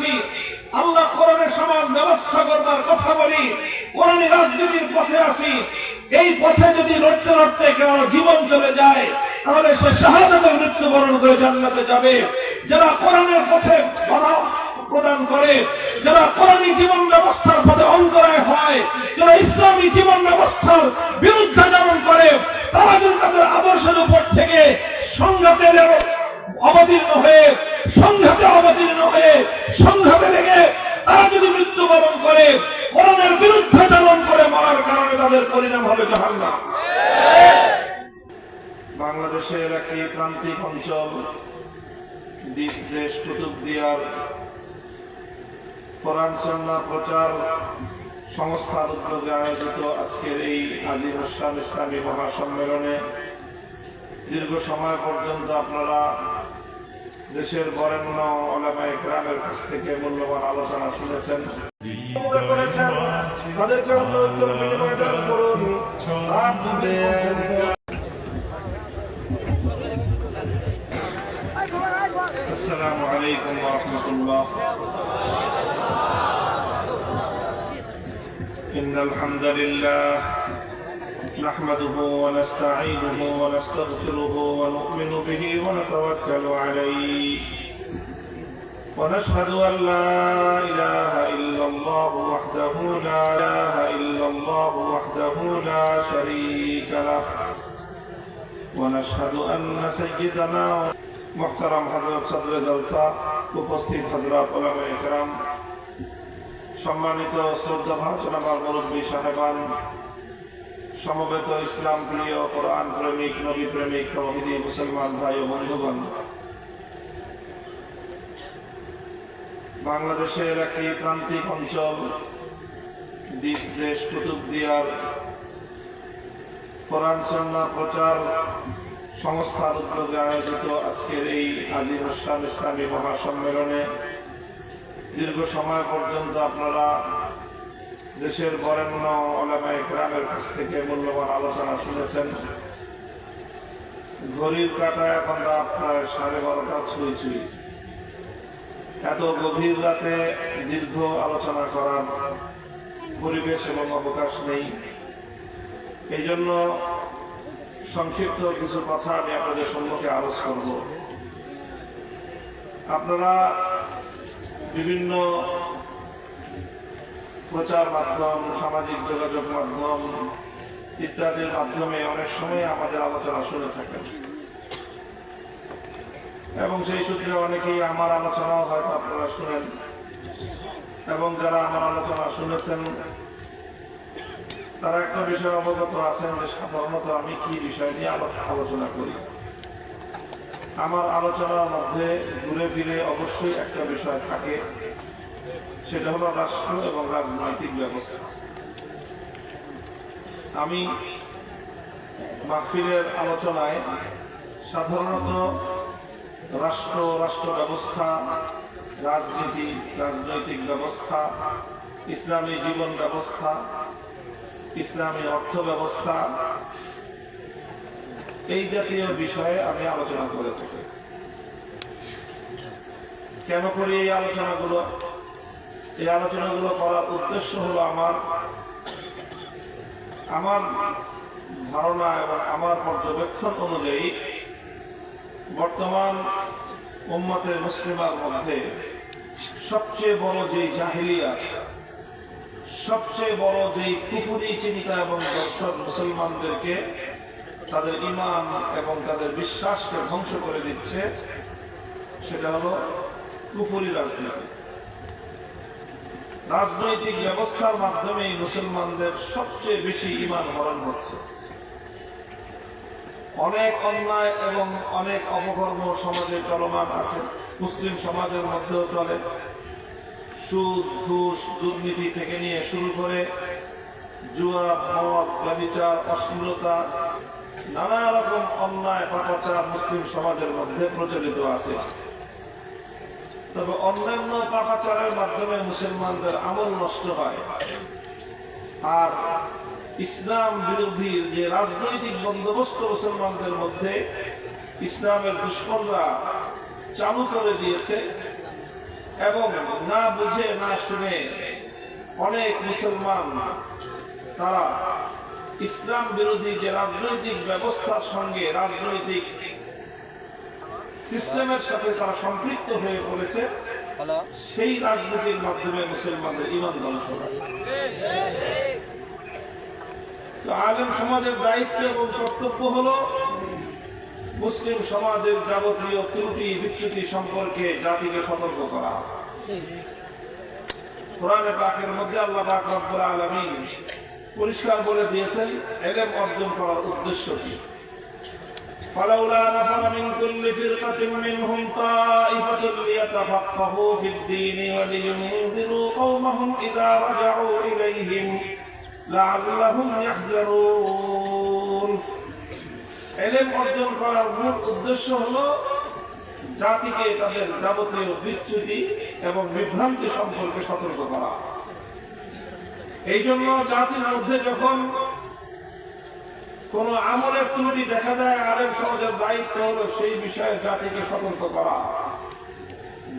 আছি, আল্লাহ কোরআনের সমাজ ব্যবস্থা করবার কথা বলি, কোরআনী রাজনীতির পথে আছি, এই পথে যদি লড়তে লড়তে কারো জীবন চলে যায় তাহলে সে শাহাদাতে মৃত্যুবরণ করে জান্নাতে যাবে। যারা কোরআনের পথে বাধা প্রদান করে, যারা কোরআনী জীবন ব্যবস্থার পথে অন্তরায় হয়, যারা ইসলামী জীবন ব্যবস্থার বিরুদ্ধাচরণ করে, তারা যদি তাদের আদর্শের উপর থেকে সংঘাতে অবতীর্ণ হয়ে সংঘাতে লেগে তারা যদি মৃত্যুবরণ করে, কোরআনের বিরুদ্ধাচরণ করে মরার কারণে তাদের পরিণাম হবে জাহান্নাম। বাংলাদেশের একটি প্রান্তিক অঞ্চল দ্বীপদেশ কুতুবদিয়ার কোরআন সুন্নাহ প্রচার সংস্থার উদ্যোগে আয়োজিত আজকের এই আজিম হাসান ইসলামী মহাসম্মেলনে দীর্ঘ সময় পর্যন্ত আপনারা দেশের বরেণ্য উলামায়ে কেরামের কাছ থেকে মূল্যবান আলোচনা শুনেছেন, তাদেরকে অনুরোধ করে বিনিময় দান করুন। আসসালামু আলাইকুম ওয়া রাহমাতুল্লাহ। ইন্নাল হামদালিল্লাহ نحمده ونستعينه ونستغفره ونؤمن به ونتوكل عليه ونشهد أن لا إله إلا الله وحده لا شريك له ونشهد أن سيدنا محترم حضرت صدر জলসা উপস্থিত হযরত উলামায়ে কেরাম, সম্মানিত শ্রদ্ধাভাজন আমার মুরব্বী সাহেবান, সমবেত ইসলাম প্রিয় কোরআন প্রেমিক নবী প্রেমিক তৌহিদি মুসলমান ভাই ও বন্ধুগণ, বাংলাদেশের একটি প্রান্তিক অঞ্চল দ্বীপদেশ কুতুবদিয়ার কোরআন সুন্নাহ প্রচার সংস্থার উদ্যোগে আয়োজিত আজকের এই আজিম হাসান ইসলামী মহাসম্মেলনে দীর্ঘ সময় পর্যন্ত আপনারা দেশের বরেণ্য উলামায়ে কেরামের কাছ থেকে মূল্যবান আলোচনা শুনেছেন। ঘড়ির কাঁটায় এখন রাত প্রায় 12:30 ছুঁই। এত গভীর রাতে দীর্ঘ আলোচনা করার পরিবেশ এবং অবকাশ নেই। এই জন্য সংক্ষিপ্ত কিছু কথা আমি আপনাদের সম্মুখে আলোচ করব। আপনারা বিভিন্ন প্রচার মাধ্যম, সামাজিক যোগাযোগ মাধ্যম ইত্যাদির মাধ্যমে অনেক সময় আমাদের আলোচনা শুনে থাকেন এবং সেই সূত্রে অনেকেই আমার আলোচনাও হয়তো আপনারা শুনেন, এবং যারা আমার আলোচনা শুনেছেন তারা একটা বিষয় অবগত আছেন যে সাধারণত আমি কি বিষয় নিয়ে আলোচনা করি। আমার আলোচনার মধ্যে ঘুরে ফিরে অবশ্যই একটা বিষয় থাকে, সেটা হলো রাষ্ট্র এবং রাজনৈতিক ব্যবস্থা। আমি মাহফিলের আলোচনায় সাধারণত রাষ্ট্র ব্যবস্থা, রাজনীতি, রাজনৈতিক ব্যবস্থা, ইসলামী জীবন ব্যবস্থা, ইসলামী অর্থ ব্যবস্থা, এই জাতীয় বিষয়ে আমি আলোচনা করে থাকি। কেন করি এই আলোচনাগুলো? এই আলোচনাগুলো করার উদ্দেশ্য হলো আমার ধারণা এবং আমার পর্যবেক্ষণ অনুযায়ী বর্তমান উম্মতের মুসলিমার মধ্যে সবচেয়ে বড় যে জাহিলিয়াত, সবচেয়ে বড় যে কুফরি চিন্তা এবং দর্শন মুসলমানদেরকে তাদের ঈমান এবং তাদের বিশ্বাসকে ধ্বংস করে দিচ্ছে, সেটা হলো কুফরি রাজনীতি। রাজনৈতিক ব্যবস্থার মাধ্যমে মুসলমানদের সবচেয়ে বেশি ঈমান হরণ হচ্ছে। অনেক অন্যায় এবং অনেক অপকর্ম সমাজে চলমান আছে, মুসলিম সমাজের মধ্যেও চলে। সুদ, ঘুষ, দুর্নীতি থেকে নিয়ে শুরু করে জুয়া, মদ, ব্যভিচার, অশ্লীলতা, নানা রকম অন্যায় পাপাচার মুসলিম সমাজের মধ্যে প্রচলিত আছে। তবে অন্যান্য পাপাচারের মাধ্যমে মুসলমানদের আমল নষ্ট হয়, আর ইসলাম বিরোধী যে রাজনৈতিক বন্দোবস্ত মুসলমানদের মধ্যে ইসলামের দুশ্মনরা চালু করে দিয়েছে, এবং না বুঝে না শুনে অনেক মুসলমান তারা ইসলাম বিরোধী যে রাজনৈতিক ব্যবস্থার সঙ্গে রাজনৈতিক সিস্টেমের সাথে তারা সম্পৃক্ত হয়ে পড়েছে, সেই রাজনীতির মাধ্যমে মুসলমানদের ঈমান ধ্বংস হয়। আলেম সমাজের দায়িত্ব এবং কর্তব্য হলো মুসলিম সমাজের যাবতীয় ত্রুটি বিচ্যুতি সম্পর্কে জাতিকে সতর্ক করা। কোরআনে পাকের মধ্যে আল্লাহ পাক রব্বুল আলামিন পরিষ্কার বলে দিয়েছেন ইলম অর্জন করার উদ্দেশ্য কি। ফালাউলা নাফারা মিন কুল্লি ফিরকাতিন মিনহুম তাইফাতুন লিয়াতাফাক্কাহু ফিদ-দীন ওয়া লিয়ুনযিরু কওমাহুম ইযা রাজাউ ইলাইহিম লাআল্লাহুম ইয়াহযারুন। ইলম অর্জন করার মূল উদ্দেশ্য হলো জাতিকে তাদের যাবতীয় বিচ্যুতি এবং বিভ্রান্তি সম্পর্কে সতর্ক করা। এই জন্য জাতির মধ্যে যখন কোন আমলের ত্রুটি দেখা যায়, আলেম সমাজের দায়িত্ব হলো সেই বিষয়ে জাতিকে সতর্ক করা।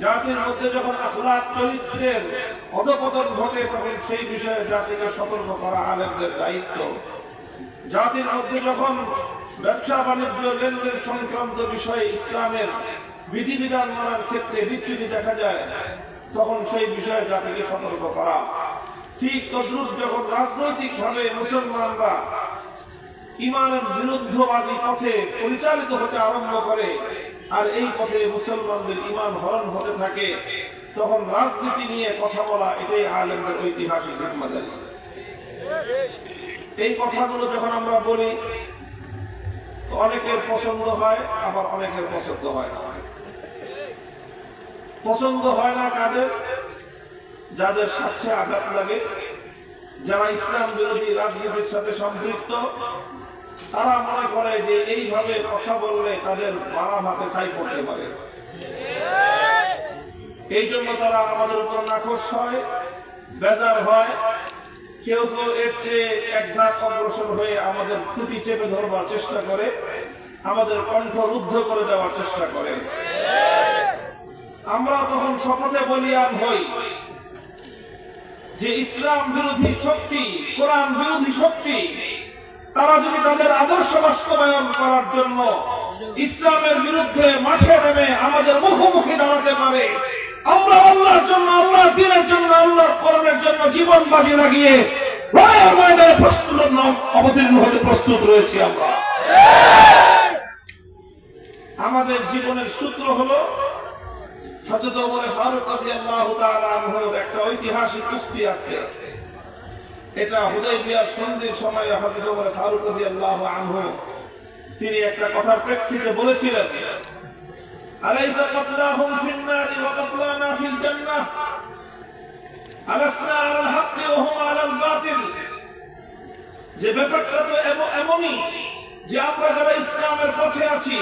জাতির মধ্যে যখন আখলাক চরিত্রের অধঃপতন ঘটে তখন সেই বিষয়ে জাতিকে সতর্ক করা আলেমদের দায়িত্ব। জাতির মধ্যে যখন ব্যবসা বাণিজ্য লেনদেন সংক্রান্ত বিষয়ে ইসলামের বিধিবিধান মানার ক্ষেত্রে বিচ্যুতি দেখা যায় তখন সেই বিষয়ে জাতিকে সতর্ক করা। ঠিক তদ্রুপ যখন রাজনৈতিক ভাবে মুসলমানরা ঈমানের বিরুদ্ধবাদী পথে পরিচালিত হতে আরম্ভ করে আর এই পথে মুসলমানদের ঈমান হরণ হতে থাকে, তখন রাজনীতি নিয়ে কথা বলা এটাই আলেমদের ঐতিহাসিক জিম্মাদারি। এই কথাগুলো যখন আমরা বলি অনেকের পছন্দ হয়, আবার অনেকের পছন্দ হয় না। পছন্দ হয় না কাদের? যাদের স্বার্থে আঘাত লাগে, যারা ইসলাম বিরোধী রাজনীতির সাথে সম্পৃক্ত, তারা মনে করে যে এইভাবে কথা বললে তাদের বাড়া ভাতে ছাই পড়তে পারে। এই জন্য তারা আমাদের উপর নাখোশ হয়, বেজার হয়। কেউ কেউ এর চেয়ে এক ধাপ অগ্রসর হয়ে আমাদের খুঁটি চেপে ধরবার চেষ্টা করে, আমাদের কণ্ঠ রুদ্ধ করে দেওয়ার চেষ্টা করে। আমরা তখন শপথে বলিয়ান হই যে ইসলাম বিরোধী শক্তি, কোরআন বিরোধী শক্তি, তারা যদি তাদের আদর্শ বাস্তবায়ন করার জন্য ইসলামের বিরুদ্ধে মাঠে নেমে আমাদের মুখোমুখি দাঁড়াতে পারে, আমরা আল্লাহর জন্য, আল্লাহর দ্বীনের জন্য, আল্লাহর কোরআনের জন্য জীবন বাজি লাগিয়ে লড়াইয়ের ময়দানে প্রস্তুত অবতীর্ণ হতে প্রস্তুত রয়েছি। আমরা আমাদের জীবনের সূত্র হলো হযরত ওমর ফারুক রাদিয়াল্লাহু তাআলা আনহুর একটা ঐতিহাসিক উক্তি আছে। এটা হুদায়বিয়ার সন্ধির সময় হযরত ওমর ফারুক রাদিয়াল্লাহু আনহু তিনি একটা কথার প্রেক্ষিতে বলেছিলেন, আলাইসা কাতলাহুম ফিন নারি ওয়া কাতলানা ফিল জান্নাহ আলাসনা আলাল হক ওয়া হুম আলাল বাতিল। যে ব্যাপারটা তো এমনই যে আমরা যারা ইসলামের পথে আছি,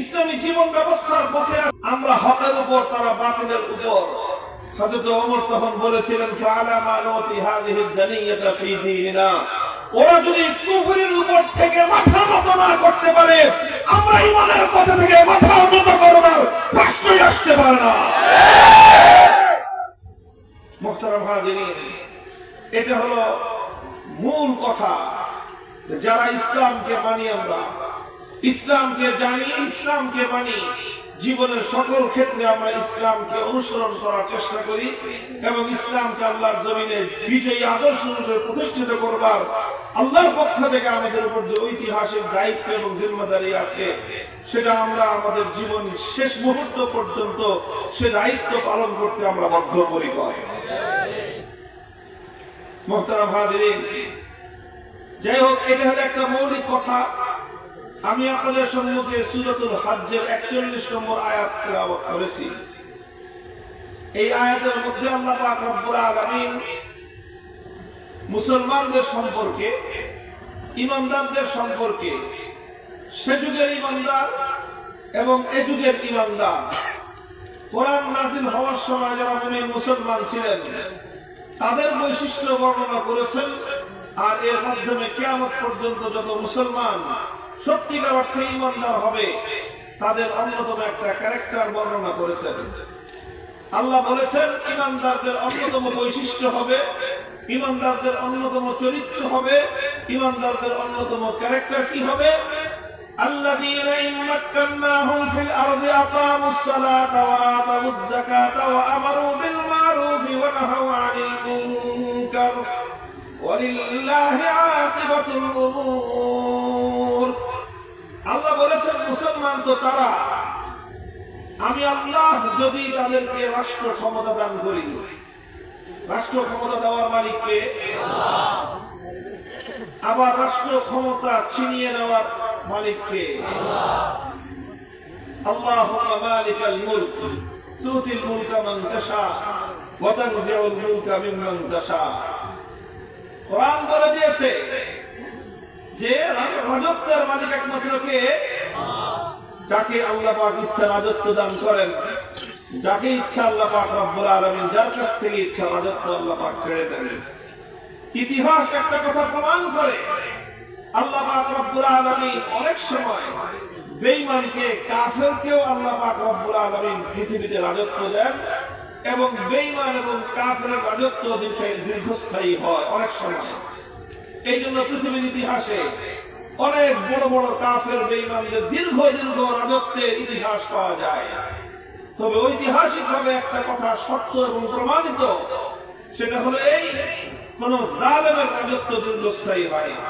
ইসলামী জীবন ব্যবস্থার পথে আমরা হকের উপর, তারা বাতিলের উপর। হযরত ওমর তখন বলেছিলেন, ফাআলা মা নুতি হাযিহি দানিয়াতা ফি দীনিনা। ওরা যদি কুফরের উপর থেকে মাথা নত না করতে পারে, আমরা ঈমানের পথে থেকে মাথা নত করবার প্রশ্নই আসতে পারে না। মুহতারাম হাজিরিন, এটা হলো মূল কথা। যারা ইসলামকে মানি, আমরা ইসলামকে জানি, ইসলামকে মানি, জীবনের সকল ক্ষেত্রে আমরা ইসলামকে অনুসরণ করার চেষ্টা করি এবং ইসলামকে আল্লাহর জমিনে বিজয়ী আদর্শ রূপে প্রতিষ্ঠিত করবার আল্লাহর পক্ষ থেকে আমাদের উপর যে ঐতিহাসিক দায়িত্ব এবং জিম্মাদারি আছে, সেটা আমরা আমাদের জীবন শেষ মুহূর্ত পর্যন্ত সে দায়িত্ব পালন করতে আমরা বদ্ধপরিকর। মুহতারাম হাজিরিন, যাই হোক, এটা হলো একটা মৌলিক কথা। আমি আপনাদের সম্মুখে সূরাতুল হজ্জের 41 নম্বর আয়াত তেলাওয়াত করেছি। এই আয়াতের মধ্যে আল্লাহ পাক রব্বুল আলামিন মুসলমানদের সম্পর্কে, ঈমানদারদের সম্পর্কে, সে যুগের ঈমানদার এবং এ যুগের ঈমানদার, কোরআন নাযিল হওয়ার সময় যারা মুমিন মুসলমান ছিলেন তাদের বৈশিষ্ট্য বর্ণনা করেছেন। আর এর মাধ্যমে কিয়ামত পর্যন্ত যত মুসলমান সত্যিকার অর্থে ঈমানদার হবে তাদের অন্যতম একটা ক্যারেক্টার বর্ণনা করেছেন। আল্লাহ বলেছেন ইমানদারদের অন্যতম বৈশিষ্ট্য হবে, ইমানদারদের অন্যতম চরিত্র হবে, ইমানদারদের অন্যতম ক্যারেক্টার কি হবে? الذين إن مكناهم في الأرض أقاموا الصلاة وآتوا الزكاة وأمروا بالمعروف ونهوا عن المنكر ولله عاقبة الأمور। আল্লাহ বলেছেন মুসলমান তো তারা, আমি আল্লাহ যদি তাদেরকে রাষ্ট্র ক্ষমতা দান করি। রাষ্ট্র ক্ষমতা দেওয়ার মালিককে আল্লাহ, আবার রাষ্ট্র ক্ষমতা ছিনিয়ে নেওয়ার মালিককে আল্লাহ। আল্লাহুম্মা মালিকাল মুলক তুতিল মুলকা মান তাশা ওয়া তানজিউল মুলকা মিম্মান তাশা। কোরআন বলে দিয়েছে যে রাজত্বের মালিক একমাত্র কে? যাকে আল্লাহ পাক ইচ্ছা রাজত্ব দান করেন, যাকে ইচ্ছা আল্লাহ পাক রব্বুল আলামিন যার কাছ থেকে ইচ্ছা রাজত্ব আল্লাহ পাক ছেড়ে দেন। ইতিহাস একটা কথা প্রমাণ করে, আল্লাহ পাক রব্বুল আলামিন অনেক সময় বেঈমানকে, কাফেরকেও আল্লাহ পাক রব্বুল আলামিন পৃথিবীতে রাজত্ব দেন এবং বেঈমান এবং কাফেরের রাজত্ব দীর্ঘস্থায়ী হয় অনেক সময়। এই জন্য পৃথিবীর ইতিহাসে অনেক বড় বড় কাফের বেঈমানদের দীর্ঘ দীর্ঘ রাজত্বের ইতিহাস পাওয়া যায়। তবে ঐতিহাসিক ভাবে একটা কথা সত্য এবং প্রমাণিত, সেটা হলো এই, কোন জালেমের রাজত্ব দীর্ঘস্থায়ী হয় না।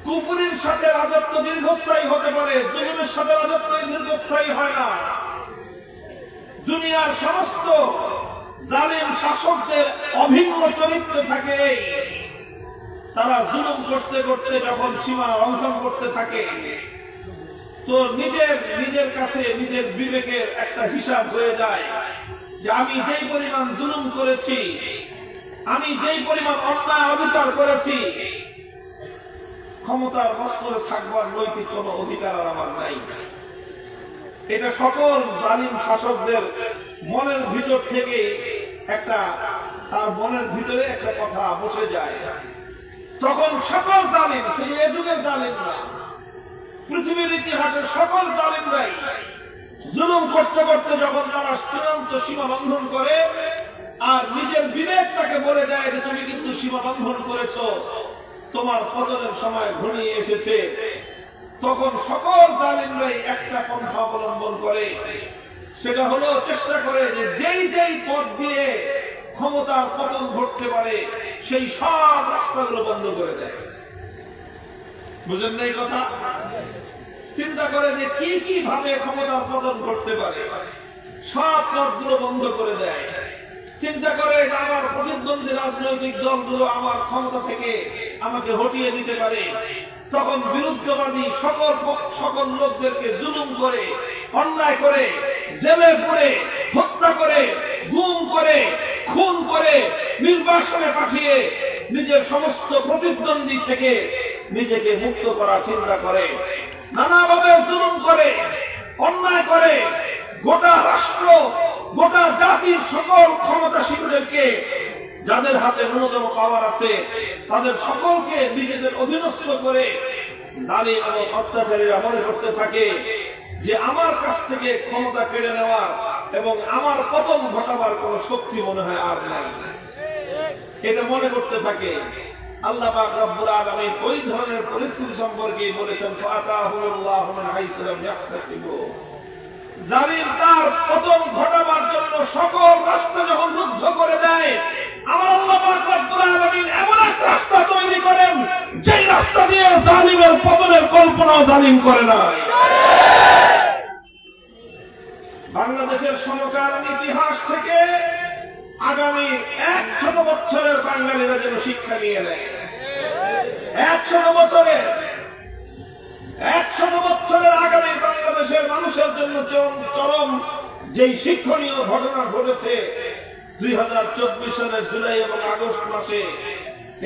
কুফরির সাথে রাজত্ব দীর্ঘস্থায়ী হতে পারে, জুলুমের সাথে রাজত্ব দীর্ঘস্থায়ী হয় না। দুনিয়ার সমস্ত জালিম শাসকদের অভিন্ন চরিত্র থাকে, তারা জুলুম করতে করতে যখন সীমা লঙ্ঘন করতে থাকে তো নিজের কাছে নিজের বিবেকের একটা হিসাব হয়ে যায় যে আমি যেই পরিমাণ জুলুম করেছি, আমি যেই পরিমাণ অন্যায় অবিচার করেছি, ক্ষমতার বস্তরে থাকবার নৈতিক কোন অধিকার আর আমার নাই। এটা সকল জালিম শাসকদের মনের ভিতর থেকে একটা, তার মনের ভিতরে একটা কথা বসে যায়। তখন সকল জালিম, শুধু এ যুগের জালিম না, পৃথিবীর ইতিহাসের সকল জালিমরাই জুলুম করতে করতে যখন তারা চূড়ান্ত সীমা লঙ্ঘন করে আর নিজের বিবেক তাকে বলে দেয় যে তুমি কিন্তু সীমা লঙ্ঘন করেছো, তোমার পতনের সময় ঘনিয়ে এসেছে, তখন সকল জালিমরাই একটা পন্থা অবলম্বন করে, সেটা হলো চেষ্টা করে যে যেই পথ দিয়ে ক্ষমতার পতন ঘটতে পারে সেই সব রাস্তাগুলো বন্ধ করে দেয়। বুঝেন না এই কথা? চিন্তা করে যে কি কি ভাবে ক্ষমতার পতন ঘটতে পারে, সব পথগুলো বন্ধ করে দেয়। চিন্তা করে যে আমার প্রতিদ্বন্দ্বী রাজনৈতিক দলগুলো আমার ক্ষমতা থেকে আমাকে হটিয়ে দিতে পারে, তখন বিরুদ্ধবাদী সকল লোকদেরকে জুলুম করে, অন্যায় করে, জেলে পুরে, হত্যা করে, গুম করে, খুন করে, নির্বাসনে পাঠিয়ে নিজের সমস্ত প্রতিদ্বন্দ্বী থেকে নিজেকে মুক্ত করার চিন্তা করে, নানাভাবে জুলুম করে, অন্যায় করে, গোটা রাষ্ট্র, গোটা জাতির সকল ক্ষমতাশীলদেরকে, যাদের হাতে ন্যূনতম পাওয়ার আছে, তাদের সকলকে নিজেদের অধীনস্থ করে জালিম এবং অত্যাচারীরা মনে করতে থাকে যে আমার কাছ থেকে ক্ষমতা কেড়ে নেওয়ার এবং আমার পতন ঘটাবার কোন শক্তি মনে হয় আর নাই। এটা মনে করতে থাকে। আল্লাহ পাক রব্বুল আলামিন ওই ধরনের পরিস্থিতি সম্পর্কে বলেছেন, ফাতাহুল্লাহু মিন হাইসু লাম ইয়াহতাসিবু। জালিম তার পতন ঘটাবার জন্য সকল রাস্তা যখন রুদ্ধ করে দেয়, আমার আল্লাহ পাক রব্বুল আলামিন এমন এক রাস্তা তৈরি করেন যেই রাস্তা দিয়ে জালিমের পতনের কল্পনা জালিম করে না। বাংলাদেশের সমকালীন ইতিহাস থেকে আগামী 100 বছরের বাঙালিরা যেন শিক্ষা নিয়ে নেয়। 100 বছরের আগামী বাংলাদেশের মানুষের জন্য চরম যেই শিক্ষণীয় ঘটনা ঘটেছে 2024 সালের জুলাই এবং আগস্ট মাসে,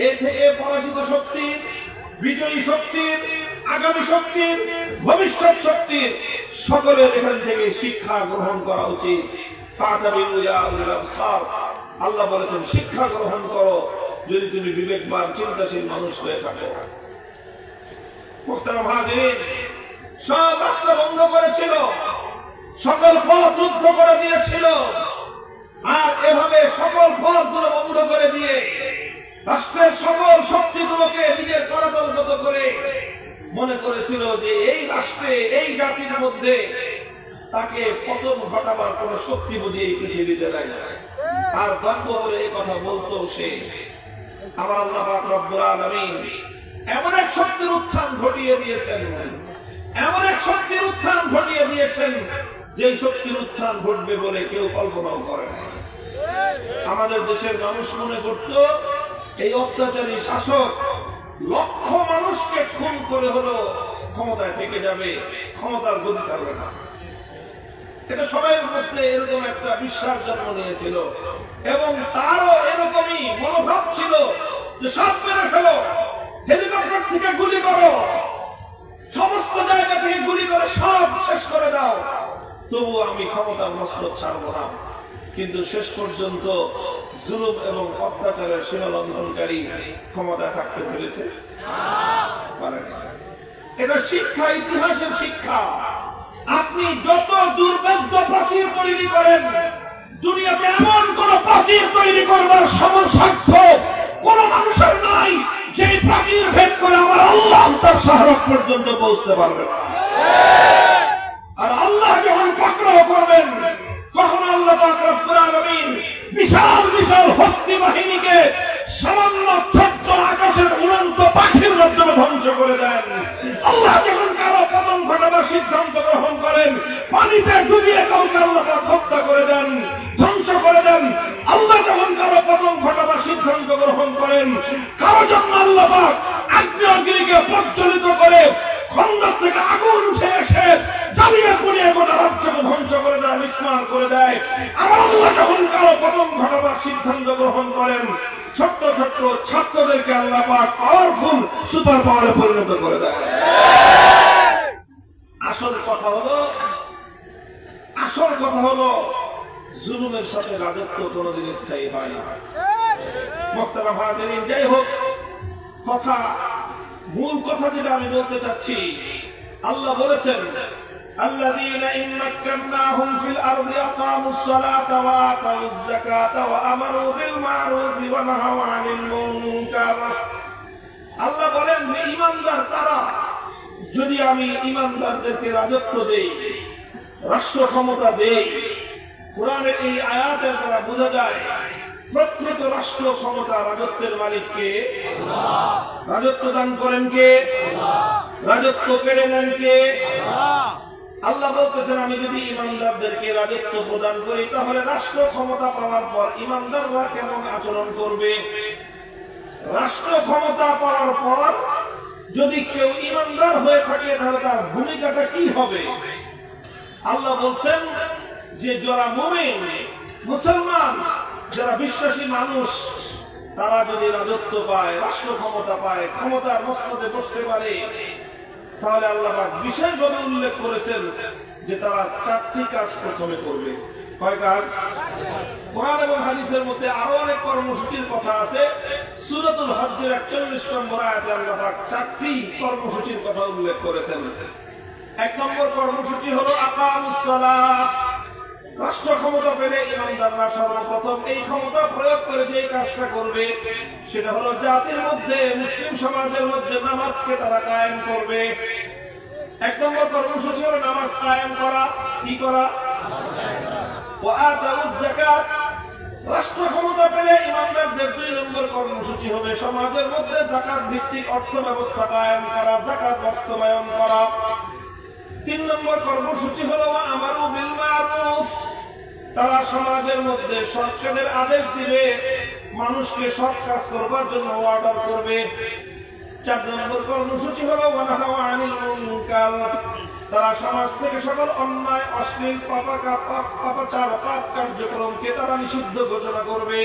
এ থেকে পরাজিত শক্তির, বিজয়ী শক্তির, আগামী শক্তির, ভবিষ্যৎ শক্তির সকলের এখান থেকে শিক্ষা গ্রহণ করা উচিত। আল্লাহ বলেছেন শিক্ষা গ্রহণ করো যদি তুমি বিবেকবান চিন্তাশীল মানুষ হয়ে থাকো। মুহতারাম হাজিরিন, সব রাস্তা বন্ধ করেছিল, সকল পথ রুদ্ধ করে দিয়েছিল, আর এভাবে সকল পথগুলো বন্ধ করে দিয়ে রাষ্ট্রের সকল শক্তিগুলোকে নিজের করাতলগত করে মনে করেছিল যে এই রাষ্ট্রে, এই জাতির মধ্যে তাকে পতন ঘটাবার কোন শক্তি বুঝি এই পৃথিবীতে নাই। আর গর্ব করে এই কথা বলতো সে। আমার আল্লাহ পাক রব্বুল আলামিন এমন এক শক্তির উত্থান ঘটিয়ে দিয়েছেন, এমন এক শক্তির উত্থান ঘটিয়ে দিয়েছেন, যে শক্তির উত্থান ঘটবে বলে কেউ কল্পনাও করে না। আমাদের দেশের মানুষ মনে করত এই অত্যাচারী শাসক লক্ষ মানুষকে খুন করে হলো ক্ষমতায় থেকে যাবে, ক্ষমতার গতি ছাড়বে না। এটা সবাই মধ্যে এরকম একটা বিশ্বাস জন্ম নিয়েছিল, এবং তারও এরকমই মনোভাব ছিল যে সব মেরে ফেলো, হেলিকপ্টার থেকে গুলি করো, সমস্ত জায়গা থেকে গুলি করে সব শেষ করে দাও, তবু আমি ক্ষমতার মস্তক ছাড়বো না। কিন্তু শেষ পর্যন্ত জুলুম এবং অত্যাচারের সীমা লঙ্ঘনকারী ক্ষমতা থাকতে পেরেছে? এটা শিক্ষা, ইতিহাসের শিক্ষা। আপনি যত দুর্ভেদ্য প্রাচীর তৈরি করেন, দুনিয়াতে এমন কোন প্রাচীর তৈরি করবার সামর্থ্য কোন মানুষের নাই যে প্রাচীর ভেদ করে আমার আল্লাহ তার শাহরগ পর্যন্ত পৌঁছতে পারবে না। আর আল্লাহ যখন পাকড়াও করবেন, তখন আল্লাহ পাক রব্বুল আলামিন বিশাল বিশাল হস্তি বাহিনীকে সামান্য ছোট্ট আকাশের উড়ন্ত পাখির মাধ্যমে ধ্বংস করে দেন। আল্লাহ যখন কারো পতন ঘটাবার সিদ্ধান্ত গ্রহণ করেন, পানিতে ডুবিয়ে কাউকে আল্লাহ পাক হত্যা করে দেন, ধ্বংস করে দেন। আল্লাহ যখন কারো পতন ঘটাবার সিদ্ধান্ত গ্রহণ করেন, কারো জন্য আল্লাহ পাক আগ্নেয়গিরিকে প্রজ্বলিত করে খন্দক থেকে আগুন উঠে এসে জ্বালিয়ে পুড়িয়ে গোটা রাজ্যকে ধ্বংস করে দেয়, বিস্মার করে দেয়। আমার আল্লাহ যখন কারো পতন ঘটাবার সিদ্ধান্ত গ্রহণ করেন, ছোট্ট ছোট্ট ছাত্রদেরকে আল্লাহ পাক পাওয়ারফুল সুপার পাওয়ারে পরিণত করে দেয়। আসল কথা হলো জুলুমের সাথে রাজত্ব কোনদিন স্থায়ী হয় না। মোহতারাম হাজিরিন, যাই হোক, মূল কথা যেটা আমি বলতে চাচ্ছি, আল্লাহ বলেছেন আল্লাযীনা ইন মাক্কান্নাহুম ফিল আরদি আকামুস সালাতা ওয়া আতাউয যাকাতা ওয়া আমারু বিল মা'রুফি ওয়া নাহাউ আনিল মুনকার। আল্লাহ বলেন যে ঈমানদার তারা, যদি আমি ঈমানদারদেরকে রাজত্ব দেই, রাষ্ট্র ক্ষমতা দেই। কোরআনের এই আয়াতের দ্বারা বোঝা যায় প্রকৃত রাষ্ট্র ক্ষমতা রাজত্বের মালিককে। রাজত্ব দান করেন কে? রাজত্ব কেড়ে নেন কে? আল্লাহ বলতেছেন আমি যদি ইমানদারদেরকে রাজত্ব প্রদান করি, তাহলে রাষ্ট্র ক্ষমতা পাওয়ার পর ইমানদাররা কেমন আচরণ করবে? রাষ্ট্র ক্ষমতা পাওয়ার পর যদি কেউ ইমানদার হয়ে থাকে, তাহলে তার ভূমিকাটা কি হবে? আল্লাহ বলছেন যে যারা মুমিন, মুসলমান, যারা বিশ্বাসী মানুষ, তারা যদি রাজত্ব পায়, রাষ্ট্র ক্ষমতা পায়, ক্ষমতার মসনদে বসতে পারে, তাহলে আল্লাহ পাক বিশেষভাবে উল্লেখ করেছেন যে তারা চারটি কাজ প্রথমে করবে। কয় কাজ? কোরআন এবং হাদিসের মধ্যে আরো অনেক কর্মসূচির কথা আছে। সূরাতুল হজ্জের ৪১ নম্বর আয়াতে আল্লাহ পাক চারটি কর্মসূচির কথা উল্লেখ করেছেন। ১ নম্বর কর্মসূচি হলো আকামুস সালাত। রাষ্ট্র ক্ষমতা পেলে ইমানদাররা সর্বপ্রথম এই ক্ষমতা প্রয়োগ করে যে কাজটা করবে, সেটা হলো জাতির মধ্যে, মুসলিম সমাজের মধ্যে নামাজকে তারা কায়েম করবে। ১ নম্বর কর্মসূচি হলো নামাজ কায়েম করা। কি করা? ওয়া আতাউয যাকাত। রাষ্ট্র ক্ষমতা পেলে ইমানদারদের ২ নম্বর কর্মসূচি হবে সমাজের মধ্যে যাকাত ভিত্তিক অর্থ ব্যবস্থা কায়েম করা, যাকাত বাস্তবায়ন করা। ৩ নম্বর কর্মসূচি হলো আমারু বিল মা'রুফ। তারা সমাজের মধ্যে সৎ কাজের আদেশ দিবে, মানুষকে সৎ কাজ করবার জন্য অর্ডার করবে। ৪ নম্বর কর্মসূচি হলো ওয়া নাহাউ আনিল মুনকার। তারা সমাজ থেকে সকল অন্যায়, অশ্লীল, পাপাচার, পাপ কার্যক্রমকে তারা নিষিদ্ধ ঘোষণা করবে।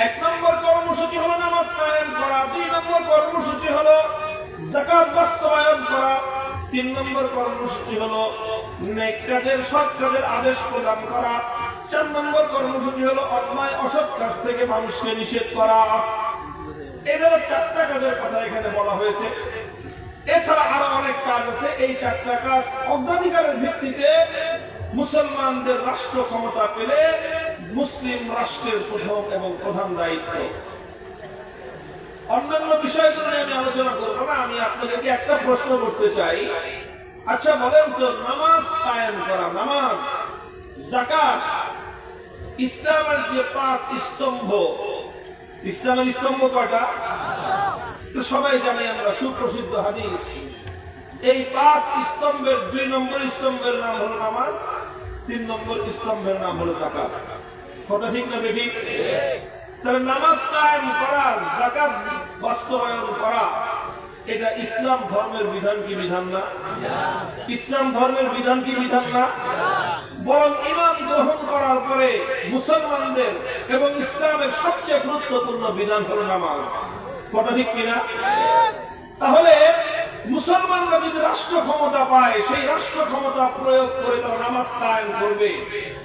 ১ নম্বর কর্মসূচি হলো নামাজ কায়েম করা। ২ নম্বর কর্মসূচি হলো যাকাত বাস্তবায়ন করা। ৩ নম্বর কর্মসূচি হলো নেক কাজের, সৎ কাজের আদেশ প্রদান করা। ৪ নম্বর কর্মসূচি হলো অন্যায়, অসৎ কাজ থেকে মানুষকে নিষেধ করা। এটা ৪টা কাজের কথা এখানে বলা হয়েছে। এছাড়া আরো অনেক কাজ আছে। এই 4টা কাজ অগ্রাধিকারের ভিত্তিতে মুসলমানদের রাষ্ট্র ক্ষমতা পেলে মুসলিম রাষ্ট্রের প্রথম এবং প্রধান দায়িত্ব। অন্যান্য বিষয়গুলো নিয়ে আমি আলোচনা করবো না। আমি আপনাদেরকে একটা প্রশ্ন করতে চাই। আচ্ছা বলেন তো, নামাজ কায়েম করা, নামাজ, যাকাত, ইসলামের যে 5 স্তম্ভ, ইসলামের স্তম্ভ কয়টা? তো সবাই জানি আমরা, সুপ্রসিদ্ধ হাদিস। এই 5 স্তম্ভের 2 নম্বর স্তম্ভের নাম হলো নামাজ, 3 নম্বর স্তম্ভের নাম হলো যাকাত। কথা ঠিক না বেঠিক? তাহলে নামাজ কায়েম করা, যাকাত বাস্তবায়ন করা, এটা ইসলাম ধর্মের বিধান কি বিধান না? ইসলাম ধর্মের বিধান কি বিধান না? বরং ঈমান গ্রহণ করার পরে মুসলমানদের এবং ইসলামের সবচেয়ে গুরুত্বপূর্ণ বিধান হলো নামাজ। কথা ঠিক কিনা? তাহলে মুসলমানরা যদি রাষ্ট্র ক্ষমতা পায়, সেই রাষ্ট্র ক্ষমতা প্রয়োগ করে তারা নামাজ কায়েম করবে।